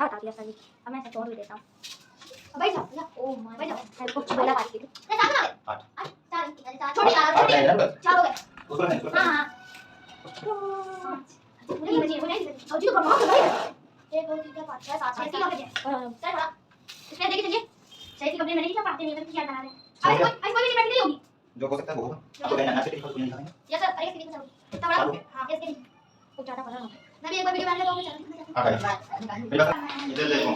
अच्छा बता दिया सर जी। अब मैं ऐसे छोड़ भी देता हूँ। बैठ जाओ भैया। ओ माय बैठ जाओ। कुछ बोला बात की मैं साथ में 8 4 छोटी चार हो गए। उसको नहीं हां हां मुझे और जी तो बनवा दो भाई। 1 2 3 4 5 6 7 6 हो गए। सर बड़ा इसमें देखिए चलिए सही की कंप्लीट मैंने नहीं पढ़ाते नहीं मैं क्या बना रहे हैं। आज कोई भी प्रैक्टिकल होगी जो हो सकता है वो होगा। आपको कहना है कि कुछ नहीं लिखा यस सर अरे इसके लिए इतना बड़ा हां इसके लिए कुछ ज्यादा पढ़ा मैं भी एक बार वीडियो बनाने लगा इधर देखो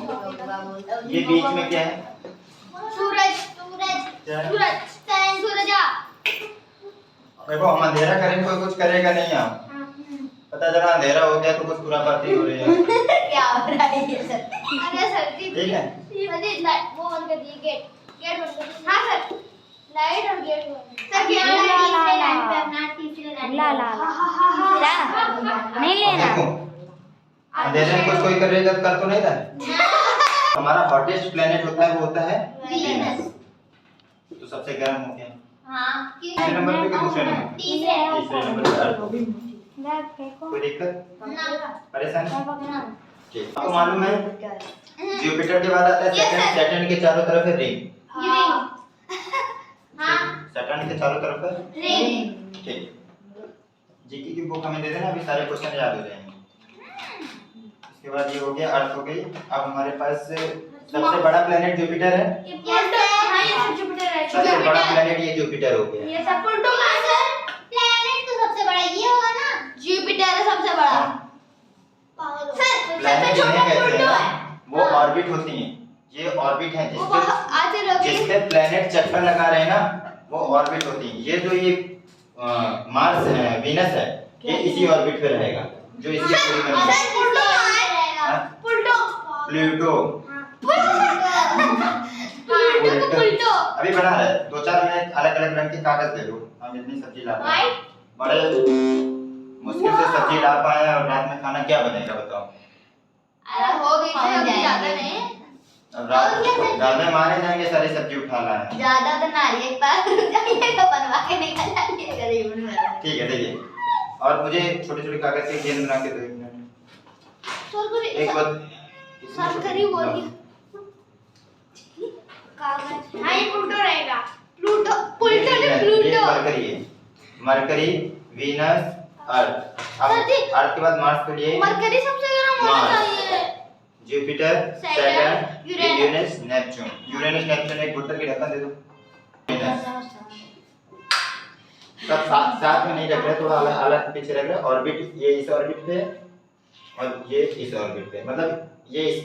ये बीच में क्या है? सूरज सूरजा देखो हम अंधेरा करेंगे कोई कुछ करेगा नहीं यहाँ। पता चला अंधेरा हो गया तो कुछ पूरा पार्टी हो रही है। क्या हो रहा है ये सर? अरे सर जी ठीक है वो बंद कर दिए गेट बंद कर दिए। हाँ सर लाइट और गेट बंद सर गेट लाइट पे अपना तीसरे लाइट ला नहीं लेना। देखो अंधेरे में कुछ कोई करेगा तो कर तो नहीं रहा। हमारा हॉटेस्ट प्लेनेट होता है वो होता है वीनस। तो सबसे गर्म हो गया। हाँ तीसरे नंबर पे कि दूसरे नंबर? तीसरे नंबर पे अर्थ। कोई दिक्कत परेशानी? ठीक आपको मालूम है जुपिटर के बाद आता है सैटर्न। सैटर्न के चारों तरफ है रिंग। सैटर्न के चारों तरफ है रिंग। ठीक जीके की बुक हमें दे देना अभी सारे क्वेश्चन याद हो जाएंगे। इसके बाद ये हो गया अर्थ हो गई। अब हमारे पास सबसे बड़ा प्लेनेट जुपिटर है। जुपिटर है। सबसे बड़ा प्लेनेट ये जुपिटर हो गया। ये सब प्लूटो सर प्लेनेट तो सबसे बड़ा ये होगा ना जुपिटर है सबसे बड़ा। सर सबसे छोटा प्लूटो है। वो ऑर्बिट होती हैं। ये ऑर्बिट है जिसपे प्लेनेट चक्कर लगा रहे हैं ना वो ऑर्बिट होती हैं। ये जो ये मार्स है वीनस है ये इसी ऑर्बिट पे रहेगा जो इसकी पूरी प्लूटो अभी बना रहे। 2-4 मिनट अलग अलग रंग के कागज दे दो। हम इतनी सब्जी ला पाए बड़े मुश्किल से सब्जी ला पाए और रात में खाना क्या बनेगा बताओ? अरे हो गई है ज्यादा नहीं अब रात में मारे जाएंगे सारी सब्जी उठा लाए। ज्यादा तो ना एक बार जाइए तो बनवा के निकल जाइए गरीब में। ठीक है देखिए और मुझे छोटे छोटे कागज के गेंद बना के दो। 1 मिनट एक बार सर करीब बोल गया कागज। हां ये प्लूटो रहेगा। प्लूटो मरकरी वीनस अर्थ। अब अर्थ के बाद मार्स के लिए मरकरी सबसे गर्म होना चाहिए। Jupiter Saturn Uranus Neptune. Uranus Neptune एक बोतल की ढक्कन दे दो। सब साथ में नहीं रख रहे थोड़ा अलग अलग पीछे रख रहे। ऑर्बिट ये इस ऑर्बिट पे और ये इस ऑर्बिट पे मतलब ये इस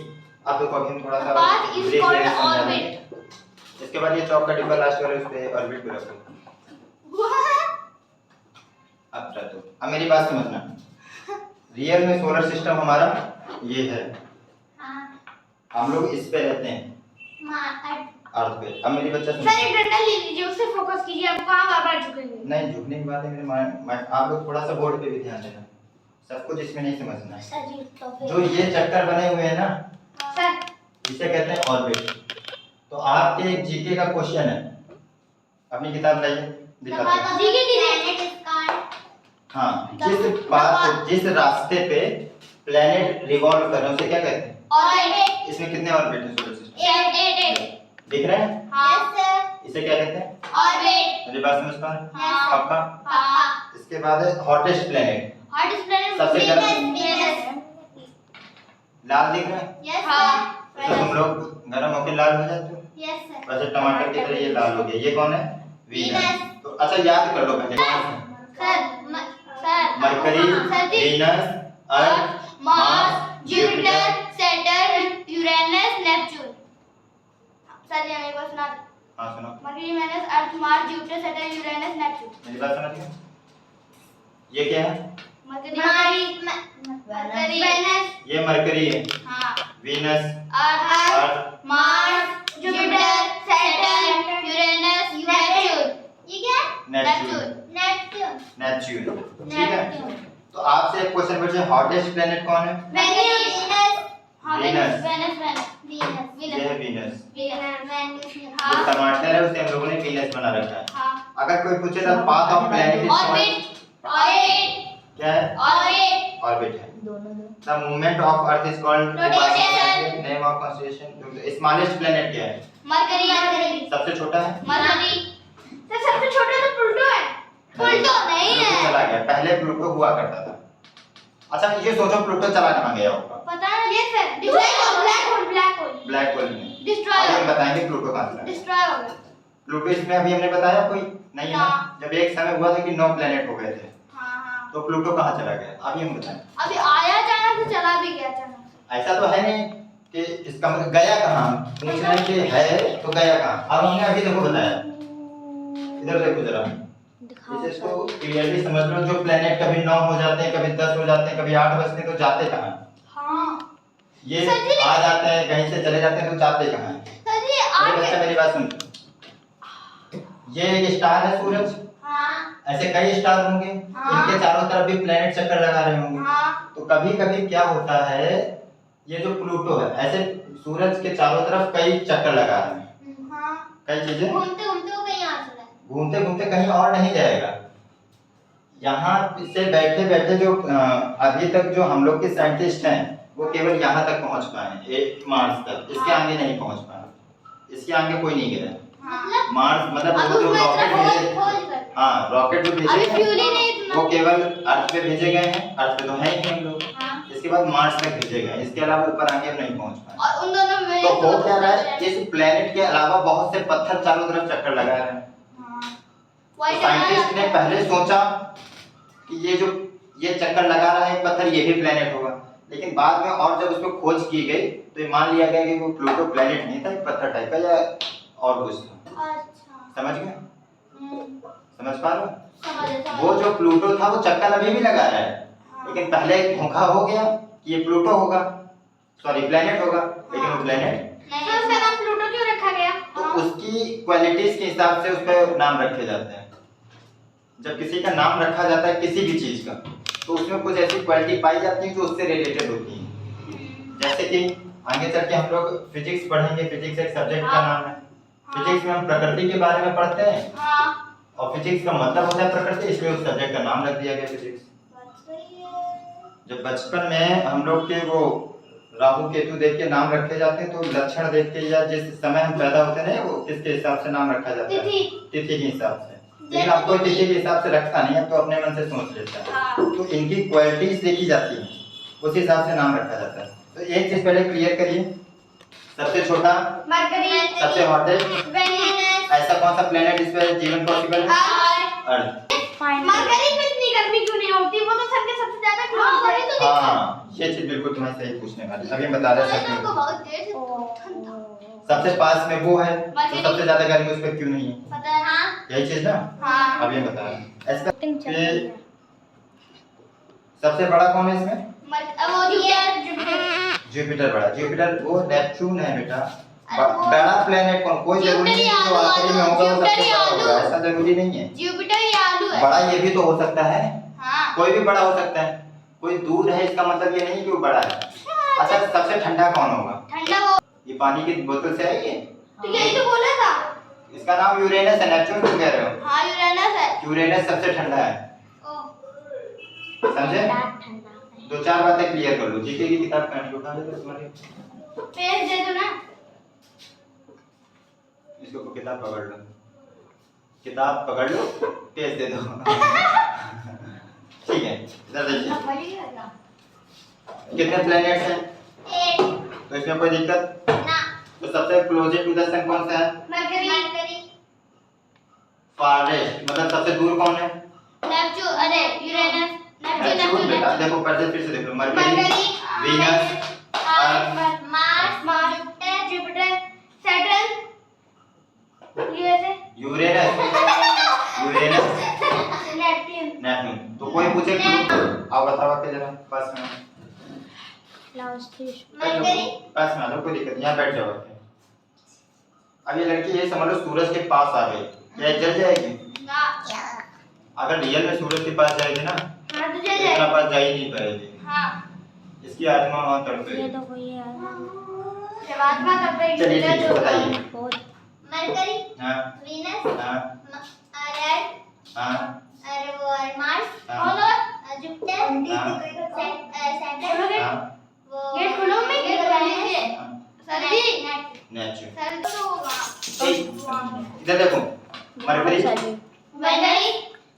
आप देखो अभी थोड़ा सा बात इज कॉल्ड ऑर्बिट। इसके बाद ये चौक का डिब्बा लास्ट वाले उस पे ऑर्बिट पे रखो। अब रखो। अब मेरी बात समझना रियल में सोलर सिस्टम हमारा ये है। हम लोग इस पे रहते हैं अर्थ पे। अब मेरी बच्चा सर इंटरनल ले लीजिए उससे फोकस कीजिए। आप कहां बार-बार झुकेंगे? नहीं झुकने की बात है मेरे माइंड। आप लोग थोड़ा सा बोर्ड पे भी ध्यान देना। सब कुछ इसमें नहीं समझना है। सर जी तो फिर जो ये चक्कर बने हुए हैं ना सर इसे कहते हैं ऑर्बिट। तो आपके जीके का क्वेश्चन है अपनी किताब लाइए दिखा दो। जीके की प्लेनेट स्काई। हां जिस रास्ते पे प्लेनेट रिवॉल्व कर रहे हैं उसे क्या कहते हैं? ऑर्बिट। इसमें कितने ऑर्बिट हैं सोलर सिस्टम 8 दिख रहे हैं? Yes sir. इसे क्या कहते हैं? ऑर्बिट। मेरी बात समझ पा रहे हैं? हाँ। पक्का? हाँ। इसके बाद है हॉटेस्ट प्लेनेट। हॉटेस्ट प्लेनेट सबसे वीनस। लाल दिख रहे हैं? Yes sir. तो तुम लोग गर्म होकर लाल हो जाते हो। Yes sir. वैसे टमाटर की तरह ये लाल हो गया। ये कौन है? वीनस। तो अच्छा याद कर लो पहले sir mercury Venus Earth Mars Jupiter Saturn Uranus Neptune. Sir ये मेरे को सुना दो। हां सुनो mercury Venus Earth Mars Jupiter Saturn Uranus Neptune. मेरी बात समझ गए? ये क्या है? Mercury Venus. ये मरकरी है। हां Venus Earth Mars Jupiter Saturn Uranus Neptune. ये क्या है? नेपच्यून ठीक है। तो आपसे एक क्वेश्चन पूछे हॉटेस्ट प्लेनेट कौन है? वेनस। ये है वीनस। हाँ। जो टमाटर है उसे हम लोगों ने वीनस बना रखा है। हाँ। अगर कोई पूछे तो पाथ ऑफ प्लेनेट ऑर्बिट। क्या है? ऑर्बिट। ऑर्बिट है। दोनों the movement of earth is called rotation. Name of constellation. Smallest planet क्या है? मरकरी। सबसे छोटा है? मरकरी। तो सबसे छोटा तो प्लूटो है। प्लूटो नहीं है। प्लूटो चला गया, पहले प्लूटो हुआ करता था। अच्छा ये सोचो प्लूटो चला कहाँ गया होगा? पता नहीं। ये सर ब्लैक होल में डिस्ट्रॉय अभी हो हम गया। बताएंगे प्लूटो कहाँ चला गया। डिस्ट्रॉय हो गया। प्लूटो इसमें अभी हमने बताया कोई नहीं है ना? जब एक समय हुआ था कि 9 प्लेनेट हो गए थे, हाँ। तो प्लूटो कहाँ चला गया अभी हम बताएं। अभी आया अचानक से चला भी गया अचानक से। ऐसा तो है नहीं कि इसका मतलब गया कहाँ, पूछ रहे हैं कि है तो गया कहाँ। अब हमने अभी देखो बताया, इधर देखो जरा, इसको क्लियरली समझ लो। जो प्लेनेट कभी 9 हो जाते हैं, कभी 10 हो जाते हैं, कभी 8 बजते हैं, तो जाते कहाँ हैं? हाँ। ये आ जाते हैं कहीं से चले जाते हैं, तो जाते कहाँ हैं? सर जी मेरे बच्चा मेरी बात सुन, ये एक स्टार है सूरज। हाँ। ऐसे कई स्टार होंगे, हाँ। इनके चारों तरफ भी प्लेनेट चक्कर लगा रहे होंगे। हाँ। तो कभी कभी क्या होता है, ये जो प्लूटो है ऐसे सूरज के चारों तरफ कई चक्कर लगा रहे हैं। हाँ। कई चीजें घूमते घूमते वो कहीं आ चला है। घूमते घूमते कहीं और नहीं जाएगा। यहाँ से बैठे बैठे जो अभी तक जो हम लोग के साइंटिस्ट हैं वो केवल यहाँ तक पहुँच पाए, एक मार्स तक। इसके आगे नहीं पहुँच पाए, इसके आगे कोई नहीं गया। मतलब मार्स मतलब अब वो जो उसमें रॉकेट खोज भेजे, खोज कर। हाँ रॉकेट जो भेजे अभी हैं, फ्यूल ही नहीं इतना। वो केवल अर्थ पे भेजे गए हैं। अर्थ पे तो है ही नहीं हम लोग। हाँ। इसके बाद मार्स तक भेजे गए, इसके अलावा ऊपर आगे हम नहीं पहुँच पाए। और उन दोनों में तो हो क्या रहा है, इस प्लेनेट के अलावा बहुत से पत्थर चारों तरफ चक्कर लगा रहे हैं। हाँ। साइंटिस्ट ने पहले सोचा कि ये चक्कर लगा रहा है पत्थर, ये भी प्लेनेट होगा। लेकिन बाद में और जब उस पर खोज की गई तो ये मान लिया गया कि वो प्लूटो प्लेनेट नहीं था, पत्थर टाइप का या और कुछ था। अच्छा। समझ गए? समझ पा रहे हो? समझ वो जो प्लूटो था वो चक्कर अभी भी लगा रहा है, लेकिन पहले एक धोखा हो गया कि ये प्लूटो होगा, सॉरी प्लेनेट होगा, लेकिन वो प्लेनेट नहीं। तो उसका नाम प्लूटो क्यों रखा गया? तो उसकी क्वालिटीज के हिसाब से उस पर नाम रखे जाते हैं। जब किसी का नाम रखा जाता है किसी भी चीज का, तो उसमें कुछ ऐसी क्वालिटी पाई जाती है जो उससे रिलेटेड होती है। जैसे कि आगे चल के हम लोग फिजिक्स पढ़ेंगे, फिजिक्स एक सब्जेक्ट का नाम है। फिजिक्स में हम प्रकृति के बारे में पढ़ते हैं, हाँ। और फिजिक्स का मतलब होता है प्रकृति, इसलिए उस सब्जेक्ट का नाम रख दिया गया फिजिक्स। जब बचपन में हम लोग के वो राहु केतु देख के नाम रखे जाते हैं, तो लक्षण देख के या जिस समय हम पैदा होते हैं वो किसके हिसाब से नाम रखा जाता है? तिथि के हिसाब से। लेकिन अब कोई तिथि के हिसाब से रखता नहीं है, तो अपने मन से सोच लेता है। हाँ। तो इनकी क्वालिटीज देखी जाती हैं, उस हिसाब से नाम रखा जाता है। तो एक चीज पहले क्लियर करिए, सबसे छोटा, मरकरी, सबसे हॉटेस्ट, वेनस, ऐसा कौन सा प्लेनेट जिस पर जीवन पॉसिबल है? अर्थ। मरकरी में इतनी गर्मी क्यों नहीं होती? वो तो सबके सबसे ज्यादा क्लोज है। तो हाँ ये चीज बिल्कुल तुम्हें सही पूछने वाली, अभी हम बता रहे हैं। तो बहुत देर से ठंडा सबसे पास में वो है, तो सबसे ज्यादा गर्मी उस पर क्यों नहीं है? पता है। हाँ। यही चीज ना? हाँ। अभी हम बता रहे हैं। ऐसा कि सबसे बड़ा कौन है इसमें? वो जुपिटर। जुपिटर बड़ा, जुपिटर वो नेपच्यून है बेटा। बड़ा प्लेनेट कौन, कोई जरूरी नहीं है जो आखिरी में होगा वो सबसे बड़ा होगा, ऐसा जरूरी नहीं है। जुपिटर या आलू है। बड़ा ये भी तो हो सकता है। हाँ। कोई भी बड़ा हो सकता है, कोई दूर है इसका मतलब ये नहीं कि वो बड़ा है। अच्छा सबसे ठंडा कौन होगा? ठंडा वो ये पानी की बोतल से आई है, तो यही तो बोला था। इसका नाम यूरेनस है। नेपच्यून क्यों कह रहे हो? हाँ यूरेनस है। यूरेनस सबसे ठंडा है, समझे? दो चार बातें क्लियर कर लो। जीके की किताब पढ़नी उठा दे तुम्हारी, पेज दे दो ना। इसको किताब पकड़ लो, किताब पकड़ लो, पेज दे दो। ठीक है, इधर देखिए कितने प्लैनेट्स हैं? एक। तो इसमें कोई दिक्कत ना। तो सबसे क्लोजेस्ट टू द सन कौन सा है? मरकरी। फारेस्ट मतलब सबसे दूर कौन है? नेपच्यून, अरे यूरेनस, नेपच्यून बेटा देखो पढ़ते फिर से देख लो। Mercury, Venus, Earth, Mars, Jupiter, Saturn, Uranus, Neptune. तो कोई पूछे आओ बताओ के जरा पास में, मरकरी, पास में आ जाओ, कोई दिक्कत नहीं, यहाँ बैठ जाओ। अब ये लड़की ये समझ लो सूरज के पास आ गई, क्या जल जाएगी? ना। अगर रियल में सूरज के पास जाएगी ना, हाँ तो जल इतना जाएगी। पास जा ही नहीं पाएगी। हाँ। इसकी आत्मा वहाँ तड़पेगी। जब आत्मा तड़पेगी चलिए ठीक है बताइए। मरकरी, हाँ वीनस, हाँ अर्थ, हाँ और वो मार्स, हाँ। और जुपिटर सैटर्न हाँ गेट खोलो मैं गेट खोलिए सर जी नेचुरल सर तो होगा इधर देखो mercury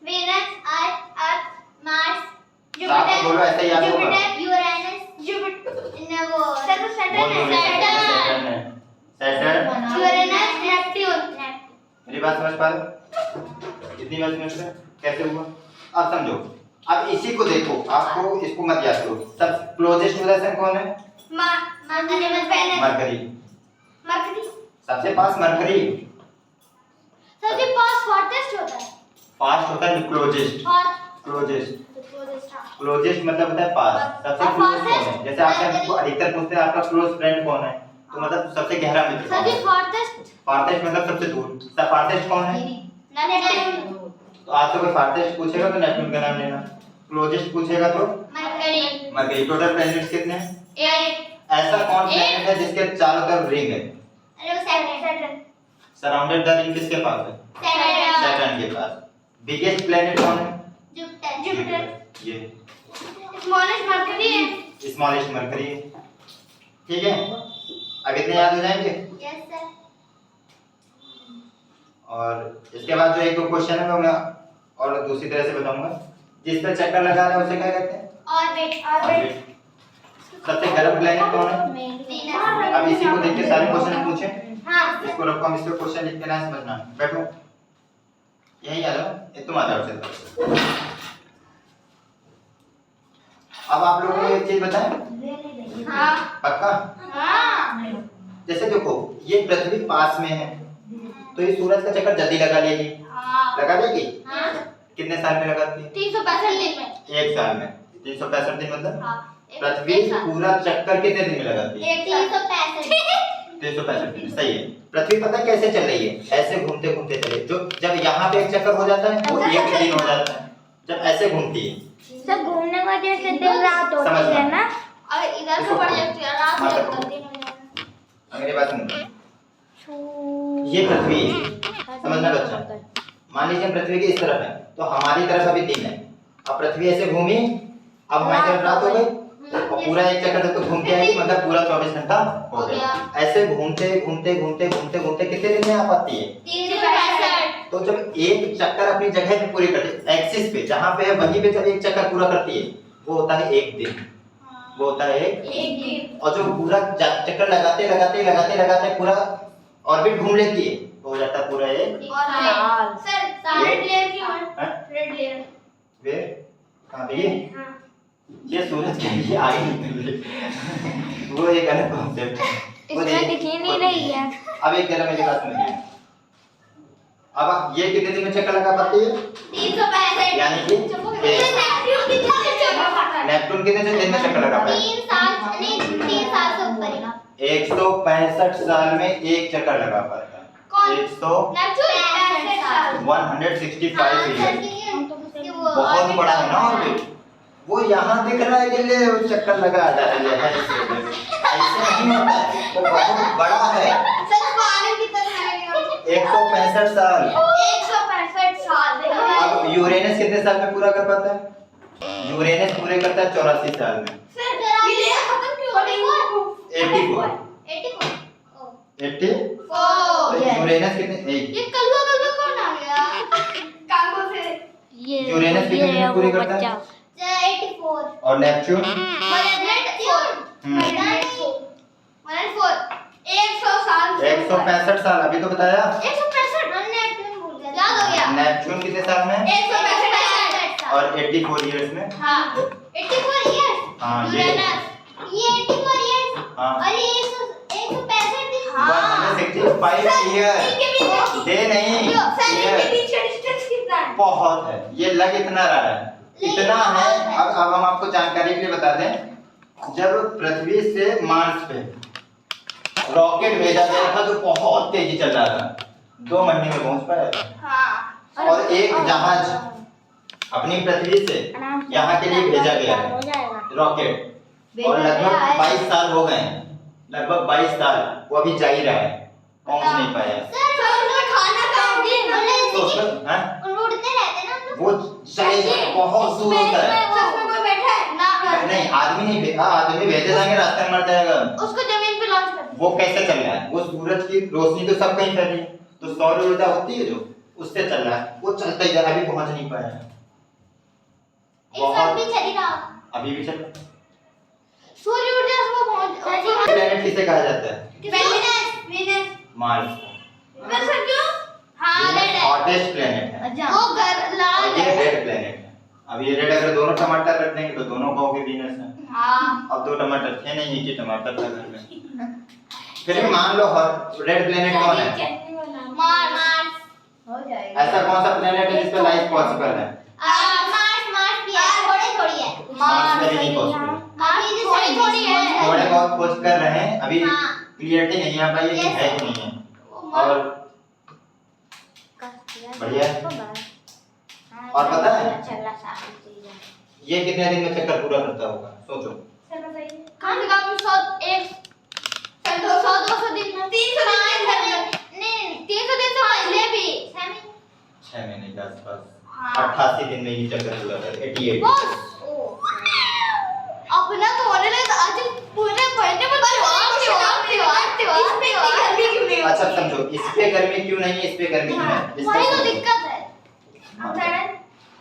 Venus Earth Mars Jupiter बोलो ऐसे याद होगा जुपिटर यूरेनस जुपिटर वो सैटर्न यूरेनस नेपट्यून मेरी बात समझ पा रहे हो? इतनी बात समझ रहे हो? कैसे हुआ अब समझो अब इसी को देखो आपको इसको मत याद करो सब क्लोजेस्ट रिलेशन कौन है मरकरी सबसे पास मरकरी सबसे पास फास्टेस्ट होता है फास्ट होता है क्लोजेस्ट क्लोजेस्ट मतलब होता है पास सबसे क्लोज कौन है जैसे आपसे हमको अधिकतर पूछते हैं आपका क्लोज फ्रेंड कौन है तो मतलब सबसे गहरा मित्र कौन है फारतेस्ट मतलब सबसे दूर सब फारतेस्ट कौन है नेपट्यून तो आपसे कोई फारतेस्ट पूछेगा तो नेपट्यून का नाम लेना क्लोजेस्ट पूछेगा तो मरकरी टोटल प्लैनेट्स कितने हैं 8 ऐसा कौन प्लैनेट है जिसके चारों तरफ रिंग है सैटर्न सराउंडेड द रिंग किसके पास है सैटर्न के पास बिगेस्ट प्लैनेट कौन है जुपिटर ये स्मॉलेस्ट मरकरी है स्मॉलेस्ट मरकरी ठीक है अब इतने याद हो जाएंगे यस सर और इसके बाद जो एक दो क्वेश्चन है मैं और दूसरी तरह से बताऊंगा जिस पे चक्कर लगा रहा है उसे क्या कहते हैं ऑर्बिट सबसे गर्म प्लैनेट कौन है अब इसी को देख के सारे क्वेश्चन पूछे हां इसको रखो हम इस पे क्वेश्चन लिख के ना समझना बैठो यही आ जाओ ये तुम आ जाओ चलो अब आप लोगों को एक चीज बताएं हां पक्का हां जैसे देखो ये पृथ्वी पास में है तो ये सूरज का चक्कर जल्दी लगा लेगी लगा लेगी हां कितने साल में लगाती है 365 दिन में एक साल में 365 दिन मतलब हां पृथ्वी पूरा चक्कर कितने दिन में लगाती है 365 365 दिन सही है पृथ्वी पता है कैसे चल रही है ऐसे घूमते घूमते चले जो जब यहाँ पे एक चक्कर हो जाता है वो एक दिन हो जाता है जब ऐसे घूमती है सब घूमने का जैसे दिन रात होती है ना और इधर से पड़ जाती है रात में दिन हो जाता है मेरी बात सुनो ये पृथ्वी है समझना बच्चा मान लीजिए पृथ्वी की इस तरफ है तो हमारी तरफ अभी दिन है अब पृथ्वी ऐसे घूमी अब हमारी तरफ रात हो गई और पूरा एक चक्कर जब घूम के आएगी मतलब पूरा 24 घंटा हो गया ऐसे घूमते घूमते घूमते घूमते घूमते कितने दिन में आ पाती है 365 तो जब एक चक्कर अपनी जगह पे पूरी करती है एक्सिस पे जहां पे है वहीं पे जब एक चक्कर पूरा करती है वो होता है एक दिन वो होता है एक दिन और जो पूरा चक्कर लगाते लगाते लगाते लगाते पूरा ऑर्बिट घूम लेती है तो हो जाता है पूरा एक साल सर रेड लेयर की हैं? रेड लेयर वे कहां पे ये सूरज के लिए आगे निकल रही वो एक अलग कॉन्सेप्ट है इसमें दिख ही नहीं रही है अब एक जरा मेरी बात सुनिए अब ये कितने दिन में चक्कर लगा पाती है 365 यानी कि नेपट्यून कितने दिन में चक्कर लगा पाएगा 3 साल से ऊपर 165 साल में एक चक्कर लगा पाएगा कौन? 165 ईयर बहुत बड़ा है ना ऑर्बिट वो यहाँ दिख रहा है कि ले वो चक्कर लगा जा रही है ऐसे नहीं होता है वो बहुत बड़ा है 165 साल अब यूरेनस कितने साल में पूरा कर पाता है यूरेनस पूरे करता है 84 साल में 84 यूरेनस कितने यूरेनस कितने दिन में पूरी करता है 84 और नेपच्यून 165 साल अभी तो बताया नेपच्यून कितने साल में और 84 इयर्स में हाँ ये हाँ 165 ईयर दे नहीं बहुत है ये लग इतना रहा है इतना है अब हम आपको जानकारी के लिए बता दें जब पृथ्वी से मार्स पे रॉकेट भेजा गया था जो बहुत तेजी चल रहा था 2 महीने में पहुंच पाया था और एक जहाज अपनी पृथ्वी से यहाँ के लिए भेजा गया है रॉकेट और लगभग 22 साल हो गए हैं लगभग 22 साल वो अभी जा ही रहा है पहुंच नहीं पाया तो वो सही, बहुत दूर होता है। उसमें कोई बैठा है ना? नहीं, आदमी नहीं भेजा, आदमी भेजे जाएंगे, रास्ते में मर जाएगा। उसको जमीन पे लॉन्च कर। वो कैसे चल रहा है? वो सूरज की रोशनी तो सब कहीं फैल रही है, तो सौर ऊर्जा होती है जो, उससे चल रहा है। वो चलता ही जा रहा है, अभी पहुंच नहीं पाया है। भी चली रहा, अभी भी चल रहा है। सूर्य ऊर्जा से वो पहुंच। प्लेनेट किसे कहा जाता है? वीनस। मार्स। वैसा क्यों? हाँ, रेड है। हॉटेस्ट प्लेनेट है। वो लाल और ये है। रेड प्लेनेट है। अब ये रेड अगर दोनों टमाटर रख देंगे तो दोनों कहोगे वीनस है। हाँ। अब 2 टमाटर थे नहीं, एक ही टमाटर था घर में। फिर भी मान लो रेड प्लेनेट कौन है? मार्स। हो जाएगा। ऐसा कौन सा प्लेनेट है जिस पे लाइफ पॉसिबल है? मार्स भी है, थोड़ी है। मार्स पे भी नहीं पॉसिबल है। मार्स थोड़ी है। थोड़े बहुत खोज कर रहे हैं, अभी हाँ। क्लियरिटी नहीं आ पाई है कि है कि नहीं है। और बढ़िया है। और पता है ये कितने दिन में चक्कर पूरा करता होगा? सोचो। कम से कम 100-200 दिन में 300 दिन से पहले भी 6 महीने के आसपास। हाँ। 88 दिन में ही चक्कर पूरा कर 88। बस अपना तो होने लगा आज पूरे महीने में त्योहार। अच्छा समझो, इस पे गर्मी क्यों नहीं है, इस पे गर्मी क्यों है? इस पे वही तो समझो। दिक्कत है।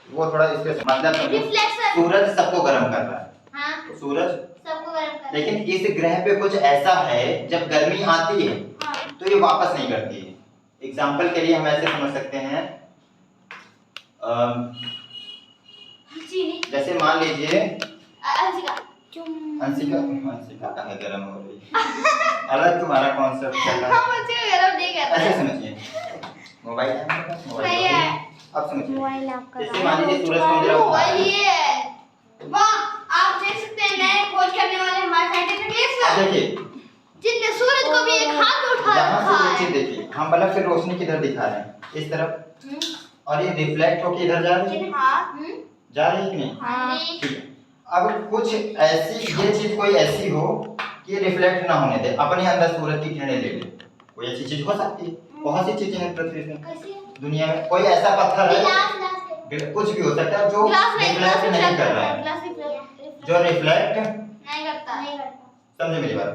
वो थोड़ा इस पे मतलब समझो, रिफ्लेक्शन। सूरज सबको गर्म कर रहा है। हाँ, सूरज, सबको गर्म कर। लेकिन इस ग्रह पे कुछ ऐसा है जब गर्मी आती है हाँ। तो ये वापस नहीं करती है। एग्जाम्पल के लिए हम ऐसे समझ सकते हैं, चीनी। जैसे मान लीजिए अंशिका। अंशिका कहाँ गर्म हो रही है? अलग तुम्हारा कॉन्सेप्ट चल रहा है। हम मुझे गर्म नहीं कर रहे। ऐसे समझिए, मोबाइल है मेरे पास, मोबाइल नहीं है। अब समझिए, मोबाइल आपका जैसे मान लीजिए सूरज को मेरा उठा है। वही है। वाह, आप देख सकते हैं नए खोज करने वाले हमारे साइंटिस्ट अब देखिए, जिनने सूरज को भी एक हाथ में उठा यहाँ रखा से है। एक चीज देखिए, हम बल्ब की रोशनी किधर दिखा रहे हैं? इस तरफ, और ये रिफ्लेक्ट होके इधर जा रही है, हाँ। जा रही है कि नहीं? हाँ। ठीक है। अब कुछ ऐसी ये चीज कोई ऐसी हो कि रिफ्लेक्ट ना होने दे, अपने अंदर सूरज की किरणें ले ले, कोई ऐसी चीज हो सकती है। बहुत सी चीजें हैं पृथ्वी पे, कैसी है? दुनिया में। कोई ऐसा पत्थर है, ग्लास कुछ भी हो सकता है जो रिफ्लेक्ट नहीं कर रहा है, जो रिफ्लेक्ट नहीं करता। समझे मेरी बात?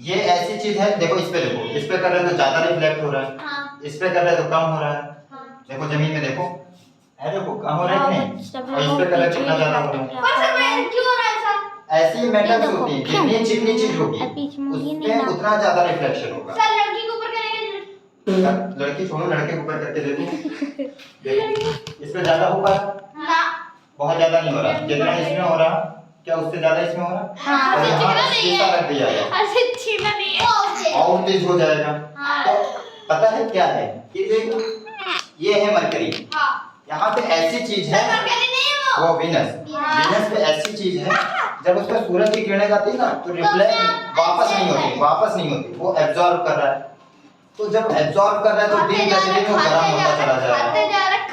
ये ऐसी चीज है, देखो इस पे देखो, इस पे कर रहे तो ज्यादा रिफ्लेक्ट हो रहा है, हाँ। इस पे कर रहे तो कम हो रहा है। हाँ। देखो जमीन में देखो, है देखो कम हो रहा है कि नहीं? और इस पे कर रहे कितना ज्यादा हो रहा है। पर सर मैं क्यों हो रहा है ऐसा? ऐसी मेटल्स होती हैं, जितनी चिकनी चीज होगी उसपे उतना ज्यादा रिफ्लेक्शन होगा। सर लड़की के ऊपर करेंगे। लड़की छोड़ो, लड़के के ऊपर करके देखो, देखो इस पे ज्यादा होगा, ना। बहुत ज्यादा नहीं हो रहा, जितना इसमें हो रहा क्या उससे ज्यादा इसमें हो रहा। हाँ, और तो यहाँ चिकना नहीं शीशा है। रख दिया है अरे छीना नहीं है। और तेज हो जाएगा। हाँ। तो पता है क्या है कि ये है मरकरी, हाँ। यहाँ पे ऐसी चीज है, मरकरी नहीं है वो वीनस, हाँ। वीनस पे ऐसी चीज है जब उस पर सूरज की किरणें जाती है ना तो रिफ्लेक्ट वापस नहीं होती, वापस नहीं होती, वो एब्जॉर्ब कर रहा है। तो जब एब्जॉर्ब कर रहा है तो दिन प्रतिदिन वो गर्म होता चला जा रहा है,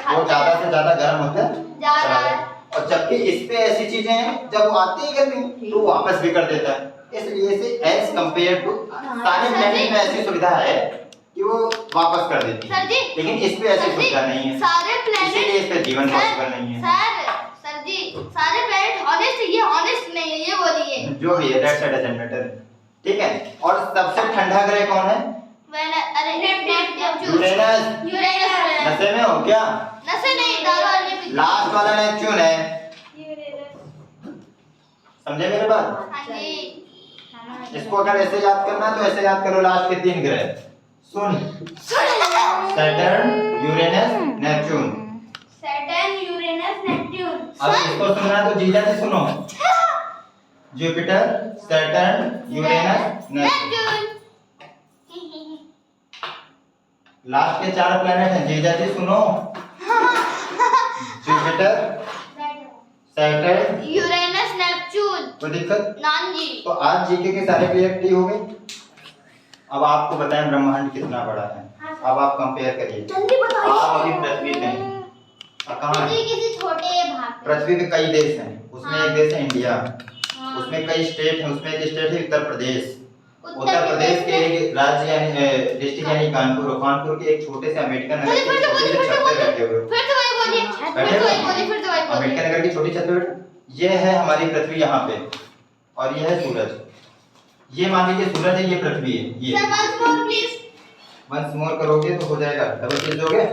वो ज्यादा से ज्यादा गर्म होता जा रहा है। और जबकि इस पे ऐसी चीजें हैं जब वो आती है गर्मी तो वापस भी कर देता है। इसलिए से एज कंपेयर टू सारे प्लेनेट में ऐसी सुविधा है कि वो वापस कर देती है, लेकिन इस पे ऐसी सुविधा नहीं है, सारे इसीलिए प्लेनेट इस पे जीवन पॉसिबल नहीं है। सर जी सारे प्लेनेट ऑनेस्ट है, ये ऑनेस्ट नहीं है, ये बोलिए। जो भी है दैट्स डजंट मैटर, ठीक है। और सबसे ठंडा ग्रह कौन है? अरे नेपच्यून। यूरेनस। नशे में हो क्या? नशे नहीं, दारू वाले पीते। लास्ट वाला नेपच्यून है, समझे मेरे बात? हाँ जी। इसको अगर ऐसे याद करना है तो ऐसे याद करो, लास्ट के 3 ग्रह सुन, Saturn, Uranus, Neptune. Saturn, Uranus, Neptune. अब इसको सुनना है तो जीजा से सुनो, Jupiter, Saturn, Uranus, Neptune. Last के 4 प्लैनेट हैं, जीजा जी सुनो, जुपिटर, सैटर्न, यूरेनस, नेपच्यून। कोई दिक्कत? नान जी। तो आज जीके के सारे क्लियर हो गए। अब आपको बताएं ब्रह्मांड कितना बड़ा है, अब आप कंपेयर करिए। जल्दी बताइए। आप अभी पृथ्वी पे हैं, और कहाँ पृथ्वी हैं? किसी छोटे भाग पे। पृथ्वी पे कई देश हैं, उसमें हाँ। एक देश है इंडिया, हाँ। उसमें कई स्टेट हैं, उसमें एक स्टेट है उत्तर प्रदेश। उत्तर उत्तर प्रदेश के में- एक राज्य यानी डिस्ट्रिक्ट यानी कानपुर, और कानपुर के एक छोटे से अमेरिकन नगर के छोटे से छत पे बैठे हुए हो। फिर से वही बोलिए। बैठे हो? फिर तो अम्बेडकर नगर की छोटी छत पे बैठो। ये है हमारी पृथ्वी यहाँ पे और ये है सूरज। ये मान लीजिए सूरज है, ये पृथ्वी है। ये sir once more please once more करोगे तो हो जाएगा, डबल फीस दोगे?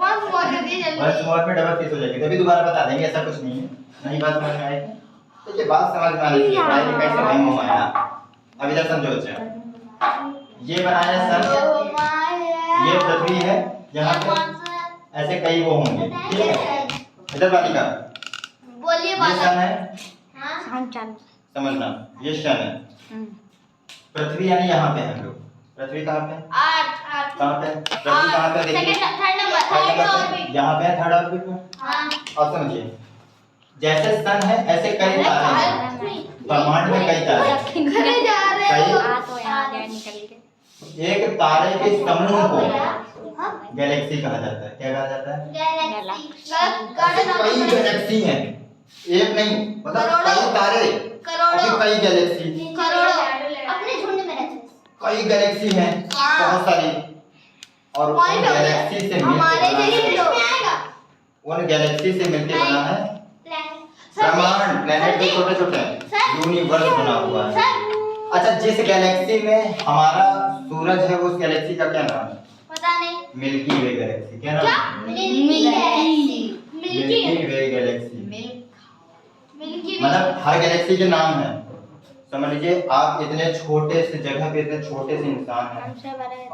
once more कर दिए जल्दी वंस मोर में डबल फीस हो जाएगी, तभी दोबारा बता देंगे, ऐसा कुछ नहीं है। नहीं बात समझ में आएगी तो ये बात समझ में आनी चाहिए, पढ़ाई लिखाई से नहीं हो आया। अब इधर समझो अच्छा, ये बनाया सन, ये पृथ्वी है, यहाँ पे ऐसे कई वो होंगे, ठीक है? इधर वाली का बोलिए ये बात सन है, हां समझना, ये सन है। पृथ्वी यानी यहाँ पे हम लोग, पृथ्वी कहाँ पे? 8 कहाँ पे? पृथ्वी कहाँ पे देखिए? Second third number third third number orbit पे, यहाँ पे है थर्ड ऑर्बिट में। हां और समझिए, जैसे सन है ऐसे कई तारे हैं, ब्रह्मांड में कई तारे हैं। घरे जा रहे हो तो यहाँ गया निकल के। एक तारे के समूह को हां गैलेक्सी कहा जाता है। क्या कहा जाता है? गैलेक्सी ऐसे कई गैलेक्सी हैं, एक नहीं, मतलब कई तारे, करोड़ों कई गैलेक्सी, करोड़ों अपने झुंड में रहते हैं कई गैलेक्सी हैं, बहुत सारी। और उन गैलेक्सी से हमारे जैसे मिलकर लोग आएगा उन गैलेक्सी से मिलकर बना है ब्रह्मांड। प्लेनेट भी छोटे छोटे हैं, यूनिवर्स बना हुआ है। अच्छा, जिस गैलेक्सी में हमारा सूरज है उस गैलेक्सी का क्या नाम है? पता नहीं मिल्की वे गैलेक्सी। क्या नाम? क्या मिल्की मिल्की वे गैलेक्सी। मिल्की मतलब हर गैलेक्सी के नाम है। समझ लीजिए, आप इतने छोटे से जगह पे इतने छोटे से इंसान हैं,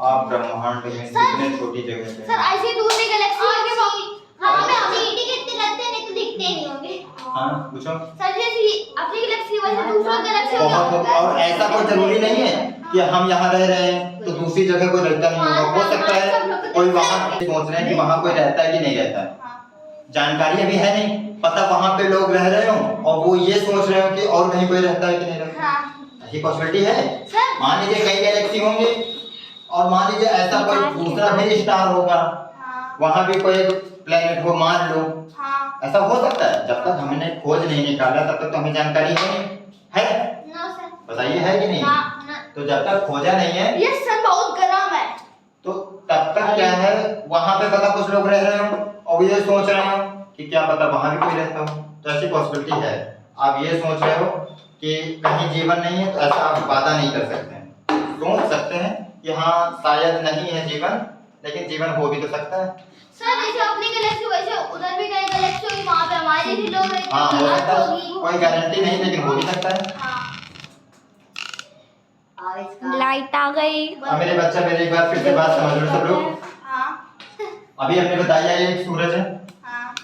आप ब्रह्मांड में इतने छोटी जगह पे सर ऐसे दूर से गैलेक्सी होंगे बाकी हां में अपनी कितने लगते हैं नहीं तो दिखते नहीं होंगे। हाँ पूछो। सर जैसे अपनी गैलेक्सी वैसे दूसरा गैलेक्सी बहुत, और ऐसा कोई जरूरी नहीं है कि हम यहाँ रह रहे हैं तो दूसरी जगह कोई रहता नहीं होगा। हो सकता है कोई वहाँ सोच रहे हैं कि वहाँ कोई रहता है कि नहीं रहता है, जानकारी अभी है नहीं, पता वहाँ पे लोग रह रहे हो और वो ये सोच रहे हो कि और कहीं कोई रहता है कि नहीं रहता। ऐसी पॉसिबिलिटी है। मान लीजिए कई गैलेक्सी होंगे और मान लीजिए ऐसा कोई दूसरा भी स्टार होगा, वहाँ भी कोई प्लेनेट हो, मान लो, ऐसा हो सकता है। जब तक हमने खोज नहीं निकाला तब तक तो हमें जानकारी है नहीं, है? बताइए है कि नहीं? तो जब तक खोजा नहीं है ये सन बहुत गर्म है तो तब तक क्या है, वहां पे पता कुछ लोग रह रहे हो और ये सोच रहे हो कि क्या पता वहां भी कोई रहता हो। तो ऐसी पॉसिबिलिटी है। आप ये सोच रहे हो कि कहीं जीवन नहीं है तो ऐसा आप वादा नहीं कर सकते हैं। सोच सकते हैं कि हाँ शायद नहीं है जीवन, लेकिन जीवन हो भी तो सकता है। सर जैसे अपनी गैलेक्सी वैसे उधर भी कई गैलेक्सी होगी, वहां पे हमारे जैसे लोग रहते हाँ हो सकता है, होगी। कोई गारंटी नहीं, लेकिन हो भी सकता है। हाँ लाइट आ गई। अब मेरे बच्चा मेरी एक बार फिर से बात समझ लो सब लोग। हाँ अभी हमने बताया ये एक सूरज है, हाँ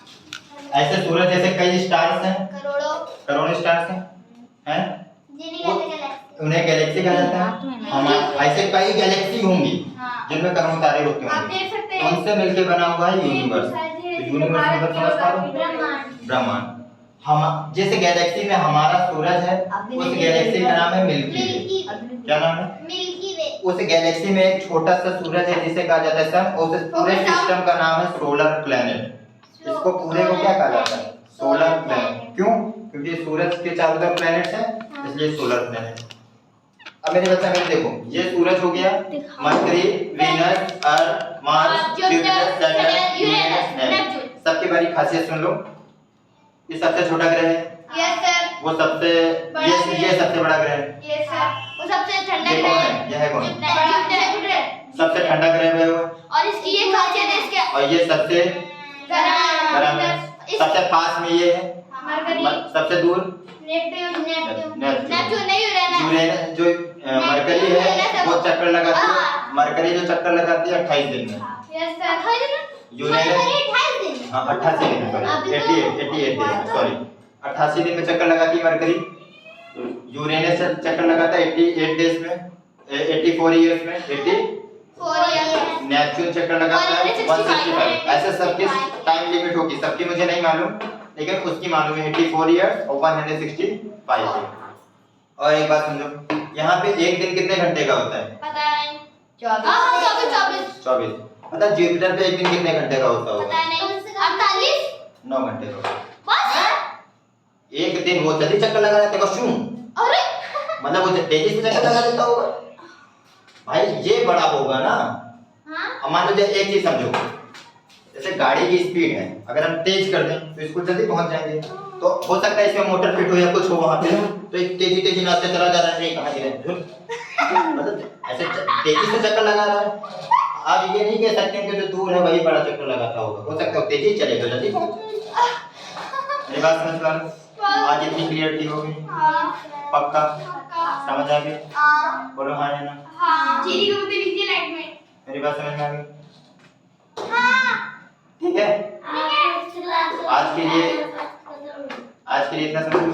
ऐसे सूरज जैसे कई स्टार्स हैं, करोड़ों स्टार्स हैं, जिन्हें कहते हैं गैलेक्सी। उन्हें गैलेक्सी कहा जाता है। हमारे ऐसे कई गैलेक्सी होंगी हाँ जिनमें करोड़ों तारे होते आप होंगे, देख सकते तो हैं उनसे मिलकर बना हुआ है यूनिवर्स। तो यूनिवर्स मतलब समझ पा रहे हो? ब्रह्मांड। ब्रह्मांड। हम जिस गैलेक्सी में हमारा सूरज है उस गैलेक्सी का नाम है मिल्की वे। क्या नाम है? मिल्की वे। उस गैलेक्सी में एक छोटा सा सूरज है जिसे कहा जाता है सन। उस पूरे सिस्टम का नाम है सोलर प्लेनेट। इसको पूरे को क्या कहा जाता है? Solar planet. क्यों? क्योंकि सूरज के चारों तरफ प्लेनेट्स हैं, इसलिए सोलर प्लेनेट। अब मेरे बच्चा मेरे देखो, ये सूरज हो गया, Mercury, Venus, Earth, Mars, Jupiter, Saturn, Uranus, Neptune. सबकी बड़ी खासियत सुन लो। ये सबसे छोटा ग्रह है, यस सर। वो सबसे ये सबसे बड़ा ग्रह है। Yes sir. वो सबसे ठंडा ये ग्रह कौन है। है? ये है कौन? जुपिटर। सबसे ठंडा ग्रह है वो, और इसकी ये खासियत है इसके और ये सबसे गर्म गर्म है। सबसे पास में ये है, मरकरी, सबसे दूर नेपच्यून नेपच्यून। नेपच्यून नहीं यूरेनस। यूरेनस जो मरकरी है वो चक्कर लगाती है, मरकरी जो चक्कर लगाती है 28 दिन में। Yes sir. यूरेनस 28 दिन। हाँ 88 दिन में, सॉरी 88 दिन में, सॉरी 88 दिन में चक्कर लगाती है मरकरी। यूरेनस चक्कर लगाता है 88 डेज में, 84 इयर्स में, 4 इयर्स। नेपच्यून चक्कर लगाता है 165। ऐसे सबकी टाइम लिमिट होगी, सबकी मुझे नहीं मालूम, लेकिन उसकी मालूम है 84 इयर्स और 165। और एक बात समझो, यहाँ पे एक दिन कितने घंटे का होता है? पता नहीं। 24। 24। मतलब जुपिटर पे एक दिन कितने घंटे का होता होगा? पता नहीं। 48। 9 घंटे का। बस एक दिन वो जल्दी चक्कर लगा देता है, क्यों? अरे मतलब वो तेजी से चक्कर लगा देता होगा भाई, ये बड़ा होगा ना। हाँ अब मान लो एक चीज समझो, जैसे गाड़ी की स्पीड है, अगर हम तेज कर दें तो स्कूल जल्दी पहुंच जाएंगे। तो हो सकता है इसमें मोटर फिट हो या कुछ हो वहाँ पे, तो एक तेजी तेजी नाचते चला जा रहा है, नहीं कहाँ गिरे मतलब ऐसे तेजी से चक्कर लगा रहा है। आप ये नहीं कह सकते कि जो दूर है वही बड़ा चक्कर लगाता होगा, हो सकता है तेजी चले तो जल्दी पहुंच जाए। मेरी बात समझ पा रहे? आज इतनी क्लियरिटी हो गई? पक्का समझ आ गई? बोलो हाँ या ना। मेरी बात समझ में आ गई? ठीक है, आज के लिए इतना समझ में